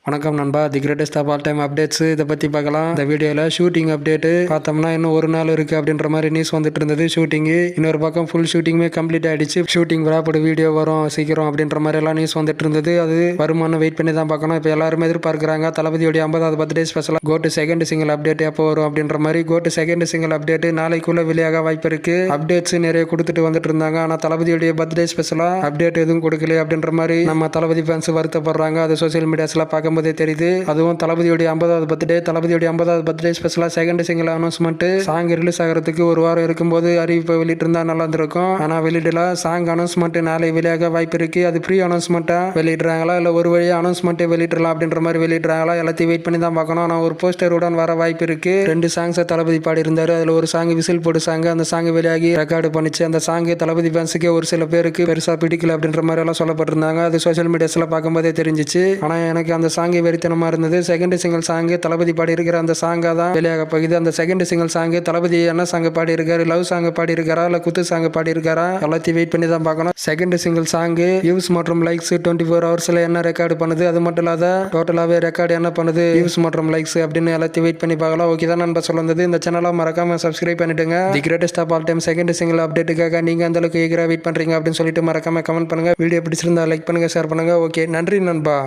வணக்கம் நண்பா, the greatest of all time updates இதை பற்றி பார்க்கலாம். இந்த வீடியோவில் ஷூட்டிங் அப்டேட்டு பார்த்தோம்னா இன்னும் ஒரு நாள் இருக்குது அப்படின்ற மாதிரி நியூஸ் வந்துட்டு இருந்தது. ஷூட்டிங்கு இன்னொரு பக்கம் ஃபுல் ஷூட்டிங்குமே கம்ப்ளீட் ஆகிடுச்சு. ஷூட்டிங் விராப்படு வீடியோ வரும் சீக்கிரம் அப்படின்ற மாதிரி எல்லாம் நியூஸ் வந்துட்டு இருந்தது. அது வருமானம் வெயிட் பண்ணி தான் பார்க்கணும். இப்போ எல்லாருமே எதிர்பார்க்குறாங்க தளபதியோடைய 50வது பர்த்டே ஸ்பெஷலாக கோட்டு செகண்ட் சிங்கிள் அப்டேட் எப்போ வரும் அப்படின்ற மாதிரி. கோட்டு செகண்ட் சிங்கிள் அப்டேட் நாளைக்குள்ளே வெளியாக வாய்ப்பு இருக்குது. அப்டேட்ஸ் நிறைய கொடுத்துட்டு வந்துட்டு இருந்தாங்க. ஆனால் தளபதியோடைய பர்த்டே ஸ்பெஷலாக அப்டேட் எதுவும் கொடுக்கல அப்படின்ற மாதிரி நம்ம தளபதி ஃபேன்ஸ் வருத்தப்படுறாங்க. அது சோசியல் மீடியாஸ்லாம் பார்க்கும்போதே தெரியுது. அதுவும் தளபதியோடைய 50வது பர்த்டே ஸ்பெஷலா second single announcement song release ஆகிறதுக்கு ஒரு வாரம் இருக்கும்போது அறிவிப்பை வெளியிட்டிருந்தா நல்லா இருந்திருக்கும். ஆனா வெளியிடல. சாங் அனௌன்ஸ்மெண்ட் நாளை வெளியாக வாய்ப்பு இருக்கு. அது ப்ரீ அனௌன்ஸ்மெண்ட்டா வெளியிடுறாங்களா இல்ல ஒரு வழியா அனௌன்ஸ்மெண்ட்டே வெளியிடலாம் அப்படின்ற மாதிரி வெளியிடுறாங்களா எல்லாத்தையும் வெயிட் பண்ணி தான் பார்க்கணும். ஆனால் ஒரு போஸ்டருடன் வர வாய்ப்பு இருக்கு. 2 சாங்ஸை தளபதி பாடி இருந்தாரு. அதுல ஒரு சாங் விசில் போட்டு சாங், அந்த சாங் வெளியாகி ரெக்கார்டு பண்ணிச்சு. அந்த சாங் தளபதி ஃபேன்ஸுக்கே ஒரு சில பேருக்கு பெருசா பிடிக்கல அப்படின்ற மாதிரி எல்லாம் சொல்லப்பட்டிருந்தாங்க. அது சோசியல் மீடியாஸ்ல பார்க்கும்போதே தெரிஞ்சிச்சு. ஆனா எனக்கு அந்த சாங் வெறித்தனமா இருந்தது. செகண்ட் சிங்கிள் சாங் தளபதி பாடி இருக்கிற அந்த சாங்கா தான் வெளியாக போகுது. அந்த செகண்ட் சிங்கிள் சாங் தளபதி என்ன சாங் பாடி இருக்காரு, லவ் சாங் பாடி இருக்காரா இல்ல குத்து சாங் பாடி இருக்காரா எல்லாத்தையும் வெயிட் பண்ணி தான் பார்க்கணும். செகண்ட் சிங்கிள் சாங் வியூஸ் மற்றும் லைக்ஸ் 24 ஹவர்ஸ்ல என்ன ரெக்கார்டு பண்ணுது, அது மட்டும் இல்லாத டோட்டலாவே ரெக்கார்டு என்ன பண்ணுது வியூஸ் மற்றும் லைக்ஸ் அப்படின்னு எல்லாத்தையும் வெயிட் பண்ணி பார்க்கலாம். ஓகே தான் நண்பா சொல்லுறது. இந்த சேனலை மறக்காம சப்ஸ்கிரைப் பண்ணிடுங்க. The greatest of all time second single அப்டேட்டுக்காக நீங்க அந்த அளவுக்கு ஈகரா வெயிட் பண்றீங்க அப்படின்னு சொல்லிட்டு மறக்காம கமெண்ட் பண்ணுங்க. வீடியோ பிடிச்சிருந்தா லைக் பண்ணுங்க, ஷேர் பண்ணுங்க. ஓகே, நன்றி நண்பா.